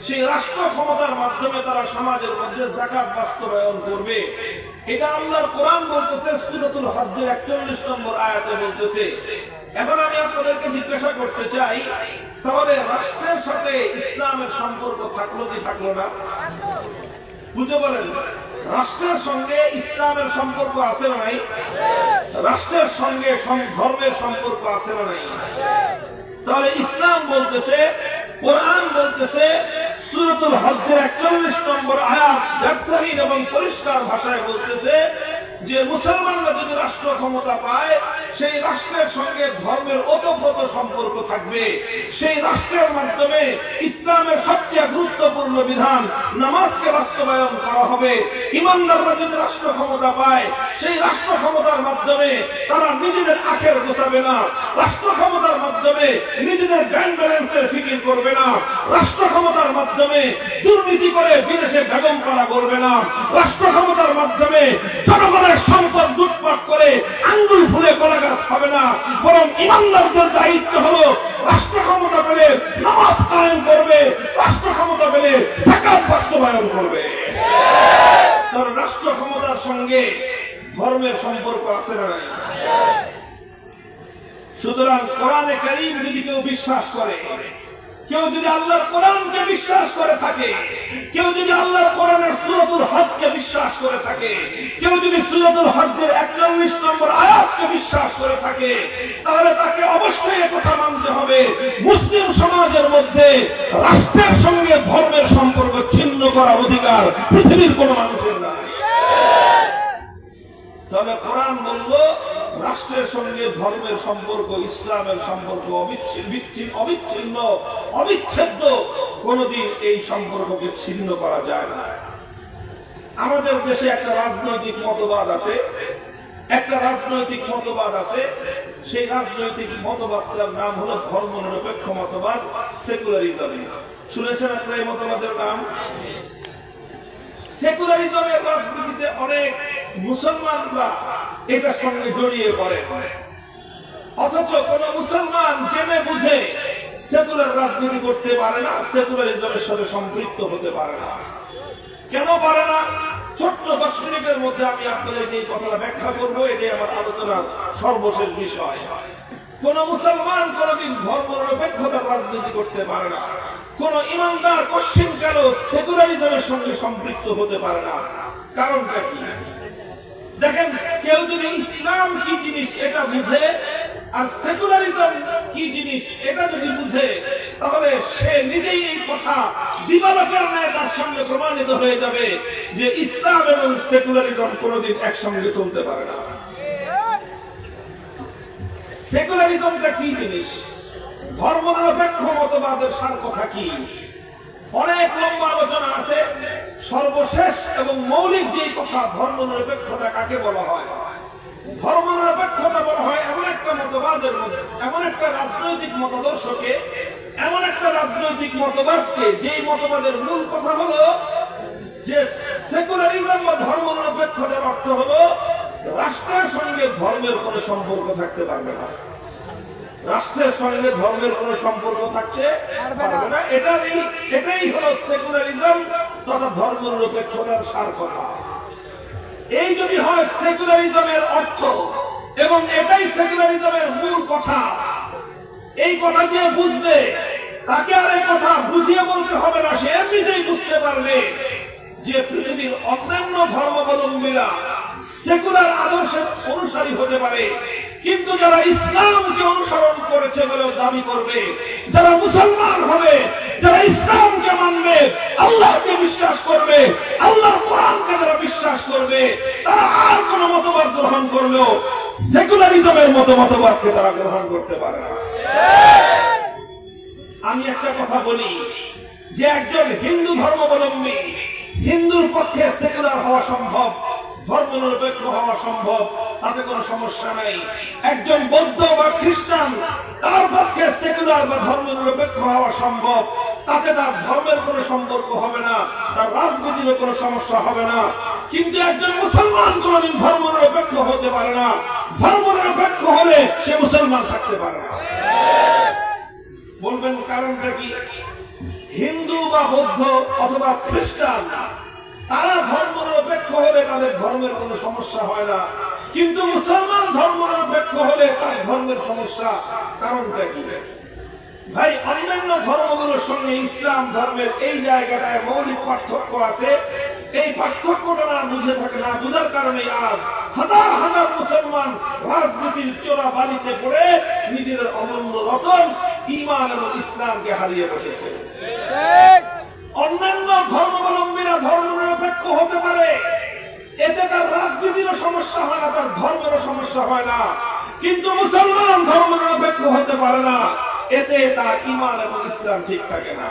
সেই রাষ্ট্র ক্ষমতার মাধ্যমে তারা সমাজের মধ্যে যাকাত বাস্তবায়ন করবে। এটা আল্লাহর কোরআন বলতেছে, সূরাতুল হজ্জের 41 নম্বর আয়াতে বলতেছে। এখন আমি আপনাদেরকে জিজ্ঞাসা করতে চাই, তাহলে রাষ্ট্রের সাথে ইসলামের সম্পর্ক থাকলো কি থাকলো না? বুঝে বলেন, রাষ্ট্রের সঙ্গে ইসলামের সম্পর্ক আছে না নাই? রাষ্ট্রের সঙ্গে ধর্মের সম্পর্ক আছে না নাই? তাহলে ইসলাম বলতেছে, কোরআন বলতেছে, সূরাতুল হজ্জের 41 নম্বর আয়াত ব্যাখ্যাহীন এবং পরিষ্কার ভাষায় বলতেছে যে মুসলমানরা যদি রাষ্ট্র ক্ষমতা পায়, সেই রাষ্ট্রের সঙ্গে ধর্মের ওতপ্রোত সম্পর্ক থাকবে। সেই রাষ্ট্রের মাধ্যমে ইসলামের সবচেয়ে গুরুত্বপূর্ণ বিধান নামাজকে বাস্তবায়ন করা হবে। ইমানদাররা যদি রাষ্ট্র ক্ষমতা পায়, সেই রাষ্ট্র ক্ষমতার মাধ্যমে তারা নিজেদের আখের গোছাবে না। রাষ্ট্র ক্ষমতার মাধ্যমে নিজেদের ব্যাংক ব্যালেন্সের ফিকির করবে না। রাষ্ট্র ক্ষমতার মাধ্যমে দুর্নীতি করে বিদেশে বেগম করা করবে না। রাষ্ট্র ক্ষমতার মাধ্যমে জনগণের সম্পদ লুটপাট করে আঙ্গুল ফুলে কলা গাছ পাবে না। বরং ইমানদারদের দায়িত্ব হলো রাষ্ট্র ক্ষমতা পেলে নামাজ কায়েম করবে, রাষ্ট্র ক্ষমতা পেলে যাকাত বাস্তবায়ন করবে। কারণ রাষ্ট্র ক্ষমতার সঙ্গে ধর্মের সম্পর্ক আছে না নাই? সুতরাং কোরআনে কারীম যদি কেউ বিশ্বাস করে, কেউ যদি আল্লাহর কোরআনকে বিশ্বাস করে থাকে, কেউ যদি আল্লাহর কোরআনের সূরাতুল হজকে বিশ্বাস করে থাকে, কেউ যদি সূরাতুল হজ্জের 41 নম্বর আয়াতকে বিশ্বাস করে থাকে, তাহলে তাকে অবশ্যই কথা মানতে হবে, মুসলিম সমাজের মধ্যে রাষ্ট্রের সঙ্গে ধর্মের সম্পর্ক ছিন্ন করার অধিকার পৃথিবীর কোন মানুষের নাই। তবে কোরআন বলল রাষ্ট্রের সঙ্গে ধর্মের সম্পর্ক, ইসলামের সম্পর্ক অবিচ্ছিন্ন, অবিচ্ছেদ্য। কোনদিন এই সম্পর্ককে ছিন্ন করা যায় না। আমাদের দেশে একটা রাজনৈতিক মতবাদ আছে, সেই রাজনৈতিক মতবাদটার নাম হলো ধর্মনিরপেক্ষ মতবাদ, সেকুলারিজম। শুনেছেন আপনারা এই মতবাদের নাম? সেকুলারিজমের রাজনীতিতে অনেক মুসলমানরা এটার সঙ্গে জড়িয়ে পড়ে, অথচ কোন মুসলমান জেনে বুঝে সেকুলার রাজনীতি করতে পারে না, সেকুলারিজমের সাথে সম্পৃক্ত হতে পারে না। কেন পারে না? ছোট্ট 10 মিনিটের মধ্যে আমি আপনাদেরকে এই কথাটা ব্যাখ্যা করবো। এটাই আমার আলোচনার সর্বশেষ বিষয়। কোন মুসলমান কোনদিন ধর্মনিরপেক্ষতার রাজনীতি করতে পারে না। কোন ইমানদার পশ্চিমকালেও সেকুলারিজমের সঙ্গে সম্পৃক্ত হতে পারে না। কারণটা কি? দেখেন, কেউ যদি ইসলাম কি জিনিস এটা বুঝে আর সেকুলারিজম কি জিনিস এটা যদি বুঝে, তাহলে সে নিজেই এই কথা দিবালোকের ন্যায় তার সামনে প্রমাণিত হয়ে যাবে যে ইসলাম এবং সেকুলারিজম কোনদিন একসঙ্গে চলতে পারে না। সেকুলারিজমটা কি জিনিস? ধর্মনিরপেক্ষ মতবাদের সার কথা কি? অনেক লম্বা আলোচনা আছে। সর্বশেষ এবং মৌলিক যে কথা, ধর্মনিরপেক্ষতা কাকে বলা হয়? ধর্মনিরপেক্ষতা বলা হয় এমন একটা মতবাদের মধ্যে, এমন একটা রাজনৈতিক মতাদর্শকে, এমন একটা রাজনৈতিক মতবাদকে, যেই মতবাদের মূল কথা হলো যে সেকুলারিজম বা ধর্মনিরপেক্ষতার অর্থ হলো রাষ্ট্রের সঙ্গে ধর্মের কোন সম্পর্ক থাকতে পারবে না। রাষ্ট্রের সঙ্গে ধর্মের কোন সম্পর্ক থাকতে পারবে না। এটাই হলো সেকুলারিজম তথা ধর্মনিরপেক্ষতার সার কথা। এই যদি হয় সেকুলারিজমের অর্থ, এবং এটাই সেকুলারিজমের মূল কথা। এই কথা যে বুঝবে তাকে আর এই কথা বুঝিয়ে বলতে হবে না, সে এমনিতেই বুঝতে পারবে যে পৃথিবীর অন্যান্য ধর্মাবলম্বীরা সেকুলার আদর্শের অনুসারী হতে পারে, কিন্তু যারা ইসলামকে অনুসরণ করেছে বলে দাবি করবে, যারা মুসলমান হবে, যারা ইসলামকে মানবে, আল্লাহকে বিশ্বাস করবে, আল্লাহর কোরআনকে যারা বিশ্বাস করবে, তারা আর কোন মতবাদ গ্রহণ করলেও সেকুলারিজমের মতবাদকে তারা গ্রহণ করতে পারে না। আমি একটা কথা বলি যে একজন হিন্দু ধর্মাবলম্বী, হিন্দুর পক্ষে সেকুলার হওয়া সম্ভব, ধর্মনিরপেক্ষ হওয়া সম্ভব, তাতে কোনো সমস্যা নাই। একজন বৌদ্ধ বা খ্রিস্টান, তার পক্ষে সেকুলার বা ধর্মনিরপেক্ষ হওয়া সম্ভব, তাতে তার ধর্মের কোনো সম্পর্ক হবে না, তার রাজনীতির কোনো সমস্যা হবে না। কিন্তু একজন মুসলমান কোনদিন ধর্মনিরপেক্ষ হতে পারে না। ধর্মনিরপেক্ষ হলে সে মুসলমান থাকতে পারে না। বলবেন কারণটা কি? হিন্দু বা বৌদ্ধ অথবা খ্রিস্টান, তারা ধর্মনিরপেক্ষ হলে তাদের ধর্মের কোনো সমস্যা হয় না, কিন্তু মুসলমান ধর্মনিরপেক্ষ হলে তার ধর্মের সমস্যা। কারণটা কি? ভাই, অন্যান্য ধর্মগুলোর সঙ্গে ইসলাম ধর্মের এই জায়গাটায় মৌলিক পার্থক্য আছে। এই পার্থক্যটা না বুঝে থাকে, না বুঝার কারণে আজ হাজার হাজার মুসলমান রাজনীতির চোরা বালিতে পড়ে নিজেদের অমূল্য রতন ঈমান এবং ইসলামকে হারিয়ে বসেছে। অন্যান্য ধর্মাবলম্বীরা ধর্মনিরপেক্ষ হতে পারে, এতে তার রাজনীতিরও সমস্যা হয় না, তার ধর্মেরও সমস্যা হয় না, কিন্তু মুসলমান ধর্মনিরপেক্ষ হতে পারে না, এতে তার ঈমান এবং ইসলাম ঠিক থাকে না।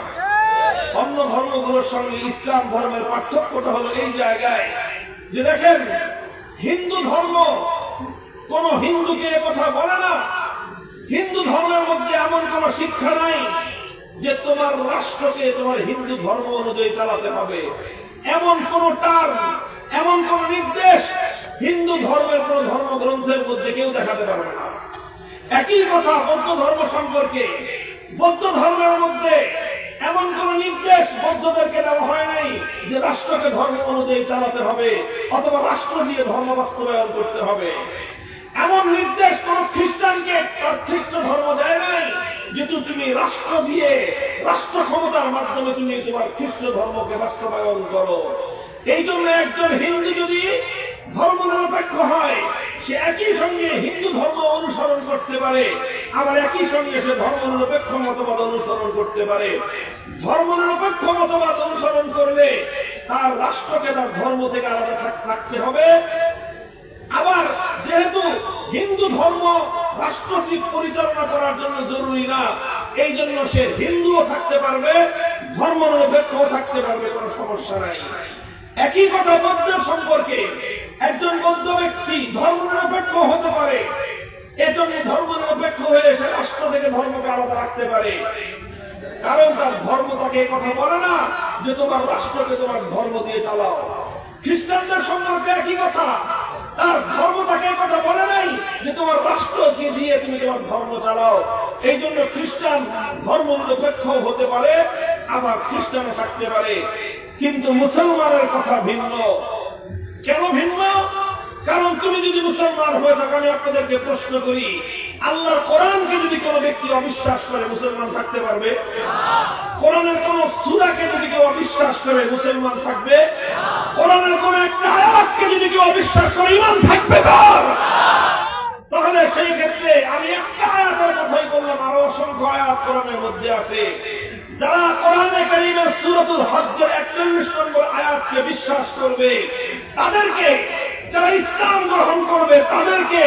অন্য ধর্মগুলোর সঙ্গে ইসলাম ধর্মের পার্থক্যটা হলো এই জায়গায় যে দেখেন, হিন্দু ধর্ম কোন হিন্দুকে কথা বলে না। হিন্দু ধর্মের মধ্যে এমন কোন শিক্ষা নাই যে তোমার রাষ্ট্রকে তোমার হিন্দু ধর্ম অনুযায়ী চালাতে হবে, এমন কোন টার্ম, এমন কোন নির্দেশ হিন্দু ধর্মের কোন ধর্মগ্রন্থের মধ্যে কেউ দেখাতে পারবে না। একই কথা বৌদ্ধ ধর্ম সম্পর্কে। বৌদ্ধ ধর্মের মধ্যে এমন কোন নির্দেশ বৌদ্ধদেরকে দেওয়া হয় নাই যে রাষ্ট্রকে ধর্ম অনুযায়ী চালাতে হবে অথবা রাষ্ট্র দিয়ে ধর্ম বাস্তবায়ন করতে হবে। এমন নির্দেশ কোন খ্রিস্টানকে তার খ্রিস্ট ধর্ম দেয় নাই যে তুমি রাষ্ট্র দিয়ে, রাষ্ট্র ক্ষমতার মাধ্যমে তুমি তোমার খ্রিস্ট ধর্মকে বাস্তবায়ন করো। এই জন্য একজন হিন্দু যদি ধর্মনিরপেক্ষ হয়, সে একই সঙ্গে হিন্দু ধর্ম অনুসরণ করতে পারে, আবার একই সঙ্গে সে ধর্মনিরপেক্ষ মতবাদ অনুসরণ করতে পারে। ধর্মনিরপেক্ষ মতবাদ অনুসরণ করলে তার রাষ্ট্রকে তার ধর্ম থেকে আলাদা রাখতে হবে। আবার যেহেতু হিন্দু ধর্ম রাষ্ট্রকে পরিচালনা করার জন্য জরুরি না, এই জন্য সে হিন্দুও থাকতে পারবে, ধর্মনিরপেক্ষও থাকতে পারবে, কোনো সমস্যা নাই। একই কথা বৌদ্ধের সম্পর্কে। একজন বৌদ্ধ ব্যক্তি ধর্মনিরপেক্ষ হতে পারে, এজন্য ধর্মনিরপেক্ষ হয়ে সে রাষ্ট্র থেকে ধর্মকে আলাদা রাখতে পারে, কারণ তার ধর্ম তাকে কথা বলে না যে তোমার রাষ্ট্রকে তোমার ধর্ম দিয়ে চালাও। খ্রিস্টানদের সম্পর্কে একই কথা, তার ধর্ম তাকে কথা বলে নাই যে তোমার রাষ্ট্রকে দিয়ে তুমি তোমার ধর্ম চালাও। এই জন্য খ্রিস্টান ধর্মনিরপেক্ষ হতে পারে, আবার খ্রিস্টানও থাকতে পারে, কিন্তু মুসলমানের কথা ভিন্ন। কেন ভিন্ন? কারণ তুমি যদি মুসলমান হয়ে থাকো, আমি আপনাদেরকে প্রশ্ন করি, আল্লাহর কোরআনকে যদি কোন ব্যক্তি অবিশ্বাস করে মুসলমান থাকতে পারবে? কোরআনের কোন সূরাকে যদি কেউ অবিশ্বাস করে মুসলমান থাকবে? কোরআনের কোন একটা আয়াতকে যদি কেউ অবিশ্বাস করে ঈমান থাকবে তার? তাহলে সেই ক্ষেত্রে আমি একটা আয়াতের কথাই বললাম, আরো অসংখ্য আয়াত কোরআনের মধ্যে আছে। যারা কোরআনে কারীমের সূরাতুল হজ্জের 41 নম্বর আয়াতকে বিশ্বাস করবে, তাদেরকে, যারা ইসলাম গ্রহণ করবে তাদেরকে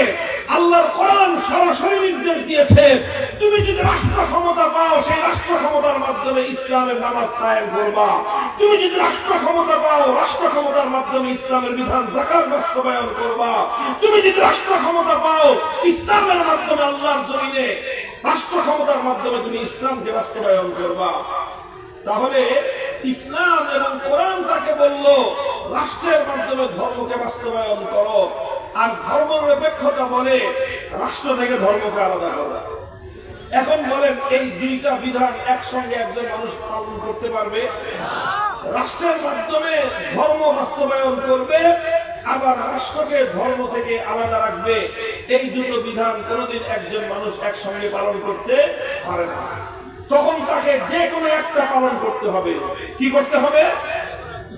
আল্লাহর কোরআন সরাসরি নির্দেশ দিয়েছে, তুমি যদি রাষ্ট্র ক্ষমতা পাও সেই রাষ্ট্র ক্ষমতার মাধ্যমে ইসলামের নামাজ কায়েম করবা। তুমি যদি রাষ্ট্র ক্ষমতা পাও, রাষ্ট্র ক্ষমতার মাধ্যমে ইসলামের বিধান যাকাত বাস্তবায়ন করবা। তুমি যদি রাষ্ট্র ক্ষমতা পাও, ইসলামের মাধ্যমে আল্লাহর জমিনে রাষ্ট্র ক্ষমতার মাধ্যমে তুমি ইসলামকে বাস্তবায়ন করবা। তাহলে ইসলাম এবং কোরআন তাকে বলল রাষ্ট্রের মাধ্যমে ধর্মকে বাস্তবায়ন করো, আর ধর্মনিরপেক্ষতা বলে রাষ্ট্র থেকে ধর্মকে আলাদা করা। এখন বলেন, এই দুইটা বিধান একসঙ্গে একজন মানুষ পালন করতে পারবে? রাষ্ট্রের মাধ্যমে ধর্ম বাস্তবায়ন করবে, আবার রাষ্ট্রকে ধর্ম থেকে আলাদা রাখবে, এই দুটো বিধান কোনোদিন একজন মানুষ একসঙ্গে পালন করতে পারে না। তখন তাকে যে কোনো একটা পালন করতে হবে। কি করতে হবে?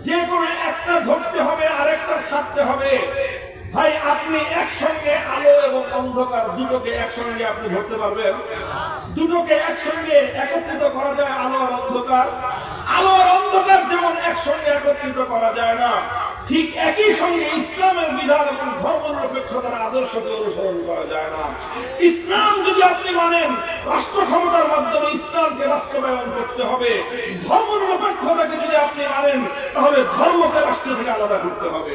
যে কোনো একটা ধরতে হবে, আরেকটা ছাড়তে হবে। ভাই, আপনি একসঙ্গে আলো এবং অন্ধকার দুটোকে একসঙ্গে আপনি ধরতে পারবেন? দুটোকে একসঙ্গে একত্রিত করা যায়? আলো আর অন্ধকার, আলো আর অন্ধকার যেমন একসঙ্গে একত্রিত করা যায় না, ঠিক একই সঙ্গে ইসলামের বিধান এবং ধর্মনিরপেক্ষতার আদর্শকে অনুসরণ করা যায় না। ইসলাম যদি আপনি মানেন, রাষ্ট্র ক্ষমতার মাধ্যমে ইসলামকে বাস্তবায়ন করতে হবে। ধর্মনিরপেক্ষতাকে যদি আপনি মানেন, তাহলে ধর্মকে রাষ্ট্র থেকে আলাদা করতে হবে।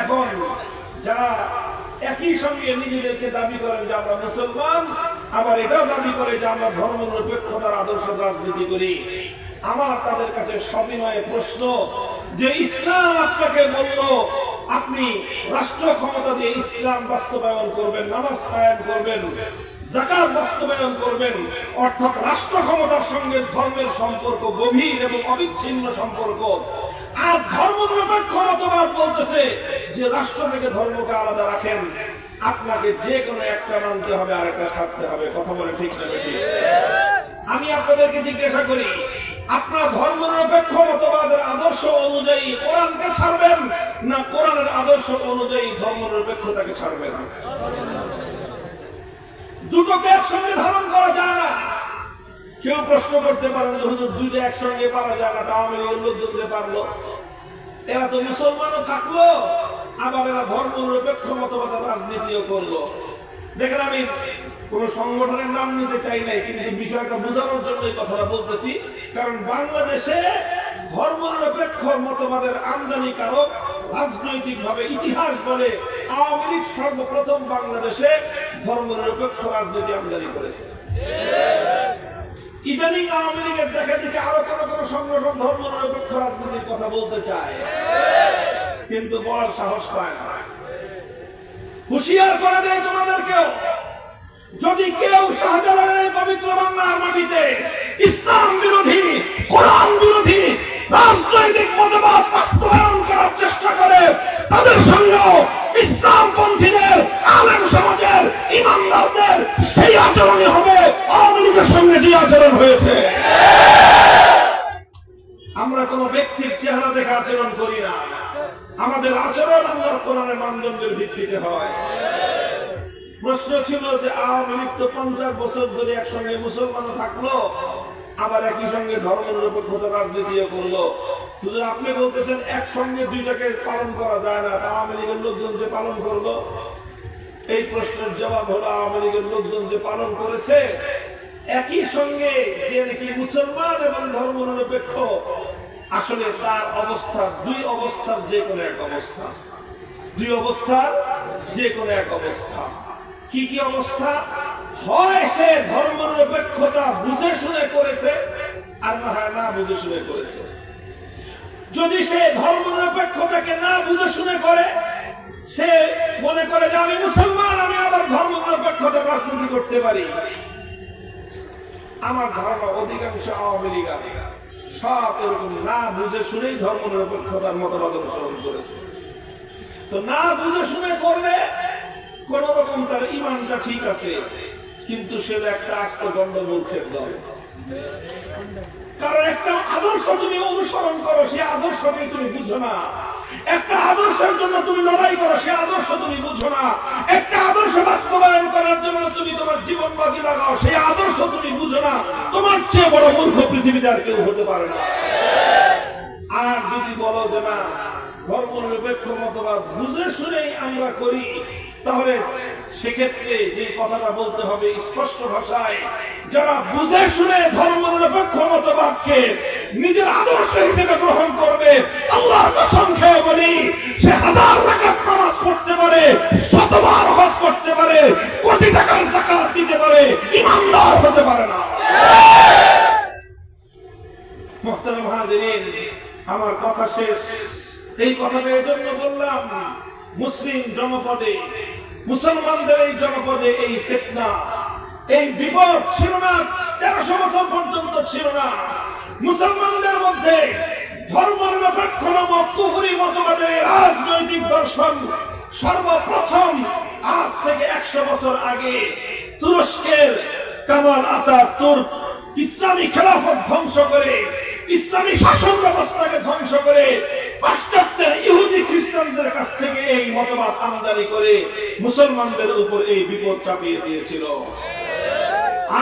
এখন যারা একই সঙ্গে নিজেদেরকে দাবি করেন যে আমরা মুসলমান, আবার এটাও দাবি করে যে আমরা ধর্মনিরপেক্ষতার আদর্শ রাজনীতি করি, আমার তাদের কাছে সবিনয়ে প্রশ্ন যে ইসলাম আপনাকে বলল আপনি রাষ্ট্র ক্ষমতা দিয়ে ইসলাম বাস্তবায়ন করবেন, নামাজ কায়েম করবেন, যাকাত বাস্তবায়ন করবেন, অর্থাৎ রাষ্ট্র ক্ষমতার সঙ্গে ধর্মের সম্পর্ক গভীর এবং অবিচ্ছিন্ন সম্পর্ক। আর ধর্মনিরপেক্ষ মতবাদ বলতেছে যে রাষ্ট্র থেকে ধর্মকে আলাদা রাখেন, আপনাকে যে কোনো একটা মানতে হবে, আরেকটা ছাড়তে হবে। কথা বলে ঠিক না? আমি আপনাদেরকে জিজ্ঞাসা করি, আপনার ধর্মনিরপেক্ষ মতবাদের আদর্শ অনুযায়ী কোরআনকে ছাড়বেন, না কোরআনের আদর্শ অনুযায়ী ধর্মনিরপেক্ষতাকে ছাড়বেন? দুটোকে একসঙ্গে ধারণ করা যায় না। কেউ প্রশ্ন করতে পারেন যে হুজুর, দুইটা একসঙ্গে পারা যায় না, আওয়ামী লীগের লোকজন যে পারলো, এরা তো মুসলমানও থাকলো, আবার এরা ধর্মনিরপেক্ষ মতবাদের রাজনীতিও করলো। দেখেন, আমি কোন সংগঠনের নাম নিতে চাই নাই, কিন্তু বিষয়টা বোঝানোর জন্য এই কথাটা বলতেছি। কারণ বাংলাদেশে ধর্মনিরপেক্ষ মতবাদের আমদানিকারক রাজনৈতিক ভাবে ইতিহাস বলে আওয়ামী লীগ সর্বপ্রথম বাংলাদেশে ধর্মনিরপেক্ষ রাজনীতি আমদানি করেছে। ইদানিং আওয়ামী লীগের দেখা দেখে আরো কোন সংগঠন ধর্মনিরপেক্ষ রাজনীতির কথা বলতে চায়, কিন্তু বলার সাহস পায় না। হুঁশিয়ার করে দেয় তোমাদেরকেও, যদি কেউ শাহজালালের পবিত্র বাংলার মাটিতে ইসলাম বিরোধী, কোরআন বিরোধী রাজনৈতিক মতবাদ বাস্তবায়ন করার চেষ্টা করে, তাদের সঙ্গেও ইসলামপন্থীদের, আলেম সমাজের, ইমানদারদের সেই আচরণই হবে আওয়ামী লীগের সঙ্গে যে আচরণ হয়েছে। আমরা কোন ব্যক্তির চেহারা দেখে আচরণ করি না, আমাদের আচরণ আল্লাহর কোরআনের মানদণ্ডের ভিত্তিতে হয়। প্রশ্ন ছিল যে আওয়ামী লীগ তো 50 বছর ধরে একসঙ্গে মুসলমানও থাকলো, আবার একই সঙ্গে ধর্মনিরপেক্ষতা রাজনীতিও করলো। আপনি বলতেছেন একসঙ্গে দুইটাকে পালন করা যায় না, আওয়ামী লীগের লোকজন যে পালন করলো, এই প্রশ্নের জবাব হলো আওয়ামী লীগের লোকজন যে পালন করেছে, একই সঙ্গে যে নাকি মুসলমান এবং ধর্মনিরপেক্ষ, আসলে তার অবস্থা দুই অবস্থার যে কোনো এক অবস্থা, দুই অবস্থার যে কোনো এক অবস্থা। কি কি অবস্থা? হয় সে ধর্মনিরপেক্ষতা বুঝে শুনে করেছে, আর না হয় না বুঝে শুনে করেছে। যদি সে ধর্মনিরপেক্ষতাকে না বুঝে শুনে করে, সে মনে করে যে আমি মুসলমান, আমি আবার ধর্মনিরপেক্ষতা রাজনীতি করতে পারি। আমার ধারণা অধিকাংশ আওয়ামী লীগ সব এরকম না বুঝে শুনেই ধর্মনিরপেক্ষতার মতবাদ অনুসরণ করেছে। তো না বুঝে শুনে করলে কোন রকম তার ইমানটা ঠিক আছে, কিন্তু সে একটা আস্ত গন্ধ মূর্খের দল। কারণ একটা আদর্শ তুমি অনুসরণ করো, সে আদর্শকে তুমি বুঝো না। একটা আদর্শের জন্য তুমি লড়াই করো, সে আদর্শ তুমি বুঝো না। একটা আদর্শ বাস্তবায়ন করার জন্য তুমি তোমার জীবন বাজি লাগাও, সেই আদর্শ তুমি বুঝো না। তোমার চেয়ে বড় মূর্খ পৃথিবীতে আর কেউ হতে পারে না। আর যদি বলো যে না, ধর্মনিরপেক্ষ মতবাদ বুঝে শুনেই আমরা করি, তাহলে সেক্ষেত্রে যে কথাটা বলতে হবে স্পষ্ট ভাষায়, যারা বুঝে শুনে ধর্মনিরপেক্ষ মতবাদকে নিজের আদর্শ হিসেবে গ্রহণ করবে, আল্লাহর কসম খেয়ে বলি, সে 1000 রাকাত নামাজ পড়তে পারে, 100বার হজ করতে পারে, কোটি টাকার যাকাত দিতে পারে, ইমানদার হতে পারে না। মুহতারাম হাজিরিন, আমার কথা শেষ। এই কথাটা এজন্য বললাম, মুসলিম জনপদে, মুসলমানদের এই জনপদে এই ফিতনা, এই বিপদ ছিল না, 1300 বছর পর্যন্ত ছিল না। মুসলমানদের মধ্যে ধর্মনিরপেক্ষ নামক কুফরি মতবাদের রাজনৈতিক দর্শন সর্বপ্রথম আজ থেকে 100 বছর আগে তুরস্কের কামাল আতাতুর্ক ইসলামী খেলাফত ধ্বংস করে, ইসলামী শাসন ব্যবস্থাকে ধ্বংস করে, পাশ্চাত্যের ইহুদি খ্রিস্টানদের কাছ থেকে এই মতবাদ আমদানি করে মুসলমানদের উপর এই বিপদ চাপিয়ে দিয়েছিল।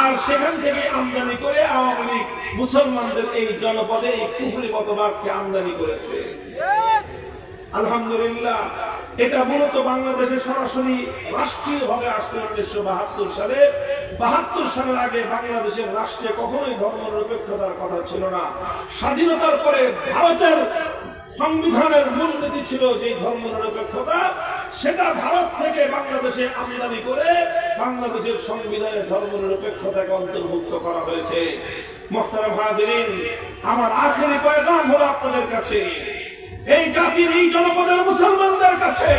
আর সেখান থেকে আমদানি করে আওয়ামী লীগ মুসলমানদের এই জনপদে এই কুফরি মতবাদকে আমদানি করেছে। আলহামদুলিল্লাহ, এটা মূলত বাংলাদেশে সরাসরি রাষ্ট্রীয় ভাবে আসছে 1972 সালে। 72 সালের আগে বাংলাদেশের রাষ্ট্রে কখনোই ধর্মনিরপেক্ষতার কথা ছিল না। স্বাধীনতার পরে ভারতের সংবিধানের মূলনীতি ছিল যে ধর্মনিরপেক্ষতা, সেটা ভারত থেকে বাংলাদেশে আমদানি করে বাংলাদেশের সংবিধানে ধর্মনিরপেক্ষতাকে অন্তর্ভুক্ত করা হয়েছে। মুহতারাম হাজিরিন, আমার আখেরি পয়গাম হলো আপনাদের কাছে, এই জাতির এই জনপদের মুসলমানদের কাছে,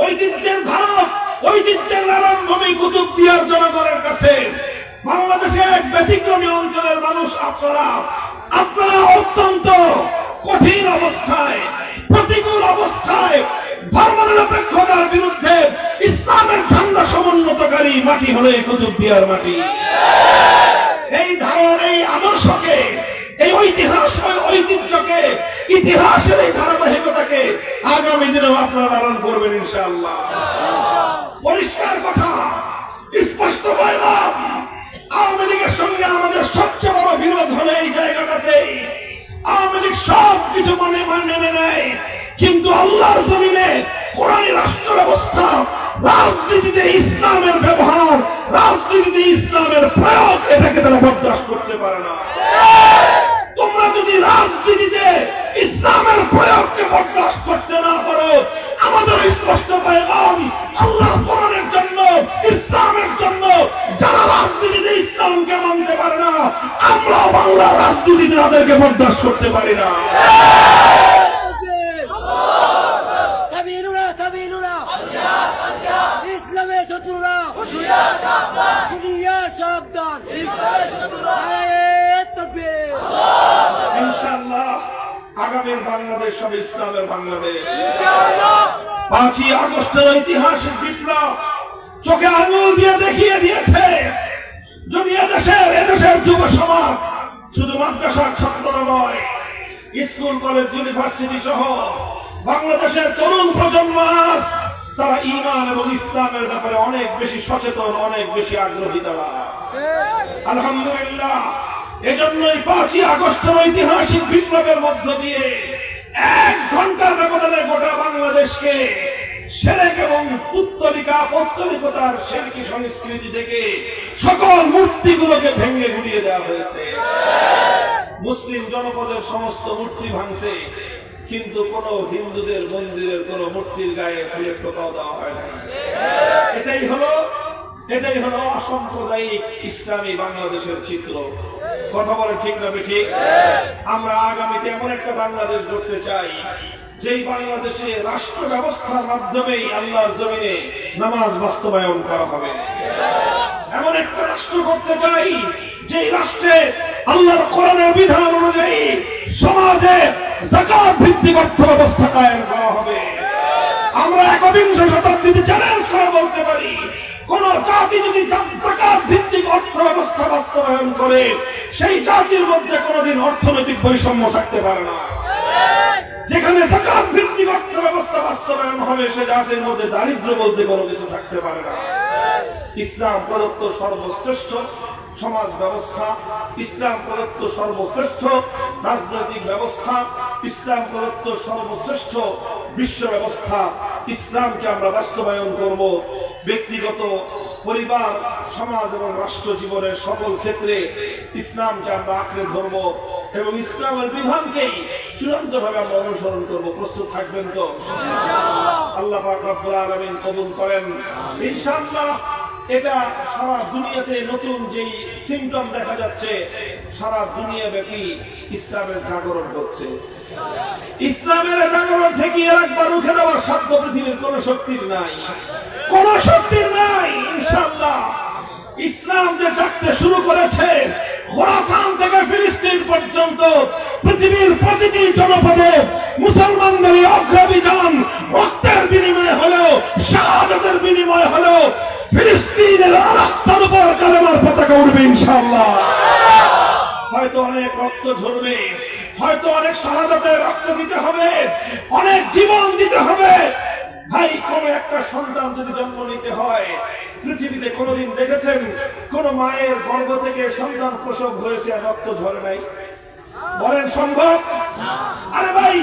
ঐতিহ্যের ধারক ঐতিহ্যের লালনভূমি কুতুবদিয়ার জনগণের কাছে, বাংলাদেশে এক ব্যতিক্রমী অঞ্চলের মানুষ আপনারা অত্যন্ত কঠিন অবস্থায়, প্রতিকূল অবস্থায় ধর্মনিরপেক্ষতার বিরুদ্ধে ইসলামের ঝান্ডা সমুন্নতকারী মাটি হলো এই কুতুবদিয়ার মাটি। এই ধারণ, এই আদর্শকে, এই ঐতিহ্যকে, ইতিহাসের এই ধারাবাহিকতাকে আগামী দিনেও আপনারা লালন করবেন ইনশাআল্লাহ। পরিষ্কার কথা, স্পষ্ট বললাম, আওয়ামী লীগের সঙ্গে আমাদের সবচেয়ে বড় বিরোধ হলো এই জায়গাটাতে। আওয়ামী লীগ সব কিছু মেনে নেয়, কিন্তু আল্লাহর জমিনে কোরআনী রাষ্ট্র ব্যবস্থা, রাজনীতিতে ইসলামের ব্যবহার, রাজনীতিতে ইসলামের প্রয়োগ, এটাকে তারা বরদাস্ত করতে পারে না। তোমরা যদি রাজনীতিতে ইসলামের প্রয়োগকে বরদাস্ত করতে না পারো, আমাদের স্পষ্ট পয়গাম, আল্লাহর কোরআনের জন্য, ইসলামের জন্য যারা রাজনীতিতে ইসলামকে মানতে পারে না, আমরা বাংলার রাজনীতিতে তাদেরকে বরদাস্ত করতে পারি না। ইসলামের শত্রুরা সাবধান, ইনশাআল্লাহ আগামীর বাংলাদেশ হবে ইসলামের বাংলাদেশ। 5ই আগস্টের ঐতিহাসিক বিপ্লব চোখে আঙুল দিয়ে দেখিয়ে দিয়েছে, যদি এদেশের যুব সমাজ শুধু মাদ্রাসার ছাত্ররা নয়, স্কুল কলেজ ইউনিভার্সিটি সহ বাংলাদেশের তরুণ প্রজন্ম আজ তারা ঈমান এবং ইসলামের ব্যাপারে অনেক বেশি সচেতন, অনেক বেশি আগ্রহী তারা। আলহামদুলিল্লাহ, এজন্যই 5ই আগস্টের ঐতিহাসিক বিপ্লবের মধ্য দিয়ে 1 ঘন্টার ব্যবধানে গোটা বাংলাদেশকে শিরক এবং পৌত্তলিকতার শিরকি সংস্কৃতি থেকে সকল মূর্তিগুলোকে ভেঙে গুড়িয়ে দেওয়া হয়েছে। মুসলিম জনপদের সমস্ত মূর্তি ভাঙছে, কিন্তু কোন হিন্দুদের মন্দিরের কোন মূর্তির গায়ে ফুলের টোকাও দেওয়া হয় না। এটাই হলো অসাম্প্রদায়িক ইসলামী বাংলাদেশের চিত্র। কথা বলে ঠিক না ঠিক? আমরা আগামীতে এমন একটা বাংলাদেশ গড়তে চাই, যেই বাংলাদেশে রাষ্ট্র ব্যবস্থার মাধ্যমেই আল্লাহর জমিনে নামাজ বাস্তবায়ন করা হবে। এমন একটা রাষ্ট্র করতে চাই, যেই রাষ্ট্রে আল্লাহর কোরআনের বিধান অনুযায়ী সমাজে যাকাত ভিত্তিক অর্থ ব্যবস্থা কায়েম করা হবে। আমরা একবিংশ শতাব্দীতে চ্যালেঞ্জ করে বলতে পারি, কোন জাতি যদি যাকাত ভিত্তিক অর্থ ব্যবস্থা বাস্তবায়ন করে, সেই জাতির মধ্যে কোনদিন অর্থনৈতিক বৈষম্য থাকতে পারে না। যেখানে যাকাত ভিত্তিক অর্থ ব্যবস্থা বাস্তবায়ন হবে, সে জাতির মধ্যে দারিদ্র বলতে কোনো কিছু থাকতে পারে না। ইসলাম প্রদত্ত সর্বশ্রেষ্ঠ সমাজ ব্যবস্থা, ইসলাম প্রদত্ত সর্বশ্রেষ্ঠ রাজনৈতিক ব্যবস্থা, ইসলাম প্রদত্ত সর্বশ্রেষ্ঠ বিশ্ব ব্যবস্থা। ইসলামকে আমরা বাস্তবায়ন করব ব্যক্তিগত, পরিবার, সমাজ এবং রাষ্ট্র জীবনের সকল ক্ষেত্রে ইসলামকে আমরা আঁকড়ে ধরব এবং ইসলামের বিধানকেই চূড়ান্ত ভাবে আমরা অনুসরণ করব। প্রস্তুত থাকবেন তো? আল্লাহ পাক রব্বুল আলামিন কবুল করেন ইনশাআল্লাহ। এটা সারা দুনিয়াতে নতুন যেই সিমটম দেখা যাচ্ছে, সারা দুনিয়া ব্যাপী ইসলামের জাগরণ হচ্ছে। ইসলামের জাগরণ থেকে একবার রুখে দেওয়ার সাধ্য পৃথিবীর কোন শক্তির নাই, কোন শক্তির নাই। ইনশাআল্লাহ ইসলাম যে জাগতে শুরু করেছে, খোরাসান থেকে ফিলিস্তিন পর্যন্ত পৃথিবীর প্রতিটি জনপদে মুসলমানদের অগ্রাভিযান রক্তের বিনিময়ে হলেও, শাহাদাতের বিনিময়ে দিনের রাস্তার উপর কালেমার পতাকা উঠবে ইনশাআল্লাহ। হয়তো অনেক রক্ত ঝরবে, হয়তো অনেক শাহাদাতের রক্ত দিতে হবে, অনেক জীবন দিতে হবে। ভাই, কোন একটা সন্তান যদি জন্ম নিতে হয়, পৃথিবীতে কোনদিন দেখেছেন কোন মায়ের গর্ভ থেকে সন্তান প্রসব হয়েছে আর রক্ত ঝরে নাই? বলেন সম্ভব? আরে ভাই,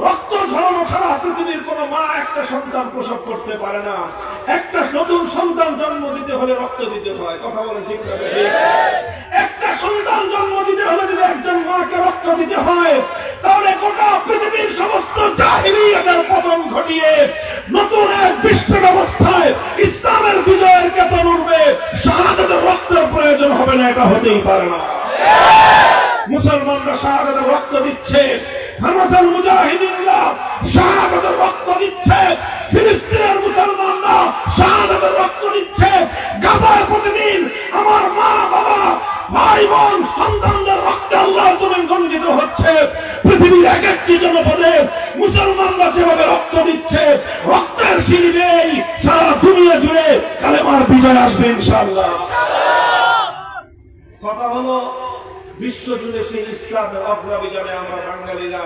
রক্ত ঝরানো ছাড়া পৃথিবীর কোন মা একটা সন্তান প্রসব করতে পারে না। একটা নতুন সন্তান জন্ম দিতে হলে রক্ত দিতে হয়। কথা বলেন ঠিক না? একটা সন্তান জন্ম দিতে হলে যদি একজন মাকে রক্ত দিতে হয়, তাহলে গোটা পৃথিবীর সমস্ত জাহিলিয়াতের পতন ঘটিয়ে নতুন এক বিশ্ব ব্যবস্থায় ইসলামের বিজয়ের কেতন উঠবে। শাহাদাতের রক্তের প্রয়োজন হবে না, এটা হতেই পারে না। মুসলমানরা শাহাদাতের রক্ত দিচ্ছে, হামাসের মুজাহিদিনরা শাহাদাতের রক্ত দিচ্ছে, ফিলিস্তিনের মুসলমানরা শাহাদাতের রক্ত দিচ্ছে। গাজায় প্রতিদিন আমার মা বাবা ভাই বোন সন্তানদের রক্তে আল্লাহর জমিন গঞ্জিত হচ্ছে। পৃথিবীর এক একটি জনপদে মুসলমানরা যেভাবে রক্ত দিচ্ছে, রক্তের সিঁড়ি বেয়ে সারা দুনিয়া জুড়ে কালেমার বিজয় আসবে ইনশাআল্লাহ। কথা হলো, বিশ্ব জুড়ে সেই ইসলামের অগ্রাধিকারে আমরা বাঙালিরা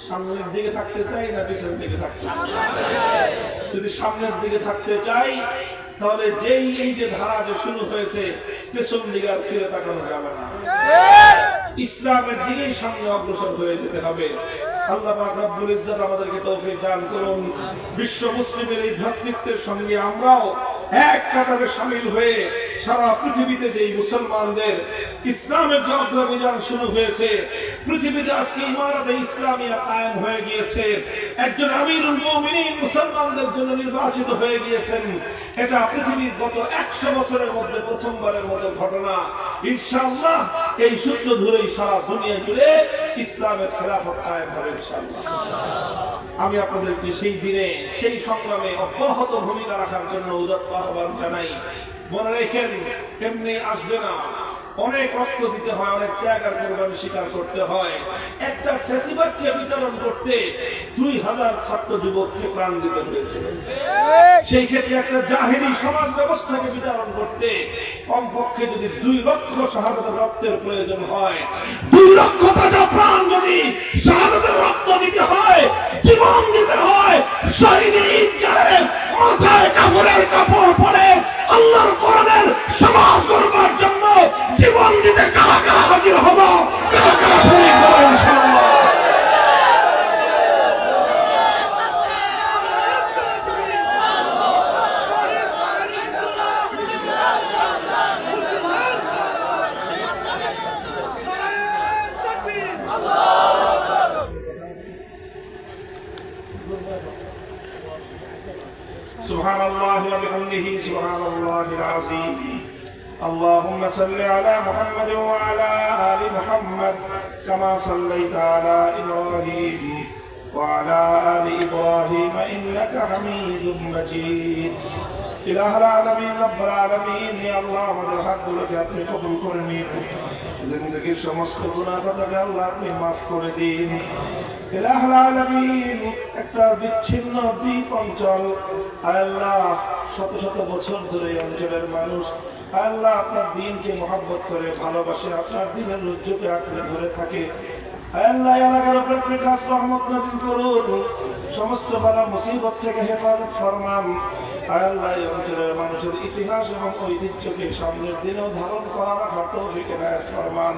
সামনের দিকে থাকতে চাই না পিছনের দিকে থাকতে চাই? যদি সামনের দিকে থাকতে চাই, তাহলে যেই এই যে ধারা যে শুরু হয়েছে, পেছন দিকে আর ফিরে তাকানো যাবে না। ইসলামের দিকেই সামনে অগ্রসর হয়ে যেতে হবে। আল্লাহ পাক রব্বুল ইজ্জত আমাদেরকে তৌফিক দান করুন। বিশ্ব মুসলিমের এই ভ্রাতৃত্বের সঙ্গে আমরাও এক কাতারে শামিল হয়ে সারা পৃথিবীতে যে মুসলমানদের ইসলামের যে অগ্রযাত্রা শুরু হয়েছে, পৃথিবীতে আজকে ইমারতে ইসলামিয়া কায়েম হয়ে গিয়েছে, একজন আমিরুল মুমিনিন মুসলমানদের জন্য নির্বাচিত হয়ে গিয়েছেন। এটা পৃথিবীর গত 100 বছরের মধ্যে প্রথমবারের মতো ঘটনা। ইনশাআল্লাহ এই সূত্র ধরেই সারা দুনিয়া জুড়ে ইসলামের খেলাফত কায়েম হবে ইনশাআল্লাহ। আমি আপনাদেরকে সেই দিনে সেই সংগ্রামে অব্যাহত ভূমিকা রাখার জন্য উদাত্ত আহ্বান জানাই। মনে রেখেন, এমনি আসবে না, অনেক রক্ত দিতে হয়, অনেক ত্যাগ আর কোরবানি স্বীকার করতে হয়। একটা ফ্যাসিবাদকে বিতরণ করতে 2000 ছাত্র যুবককে প্রাণ দিতে হয়েছিল। সেই ক্ষেত্রে একটা জাহেরি সমাজ ব্যবস্থাকে বিতরণ করতে কমপক্ষে যদি 2 লক্ষ শাহাদাতের রক্তের প্রয়োজন হয়, 2 লক্ষ তাজা প্রাণ যদি শাহাদাতের রক্ত দিতে হয়, জীবন দিতে হয়, শহীদের ঈদগাহে মাথায় কাফনের কাপড় পরে আল্লাহর কোরআনের সমাজ গড়বার জন্য জীবন দিতে কারা কারা হাজির হব, কারা কারা শহীদ হব ইনশাআল্লাহ। سبحان الله وبحمده سبحان الله العظيم. اللهم صل على محمد وعلى آل محمد كما صليت على إبراهيم وعلى آل إبراهيم إنك حميد مجيد. إله العالمين رب العالمين يا الله আমাদের হাতগুলোকে আপনি কবুল করে নিন। জিন্দেগীর সমস্ত গুনাহ খাতাকে আল্লাহ আপনি মাফ করে দিন। ইলাহুল আলামিন, একটা বিচ্ছিন্ন দ্বীপ অঞ্চল, আল্লাহ শত শত বছর ধরে এই অঞ্চলের মানুষ আল্লাহ আপনার দ্বীনকে মহব্বত করে ভালোবাসে, আপনার দ্বীনের রজ্জুকে আঁকড়ে ধরে থাকে। আল্লাহ এলাকার উপরে আপনি খাস রহমত নাযিল করুন, সমস্ত বালা মুসিবত থেকে হেফাজত ফরমান। আল্লাহ এই অঞ্চলের মানুষের ইতিহাস এবং ঐতিহ্যকে সামনের দিনেও ধারণ করা রাখার তৌফিক এনায়েত ফরমান।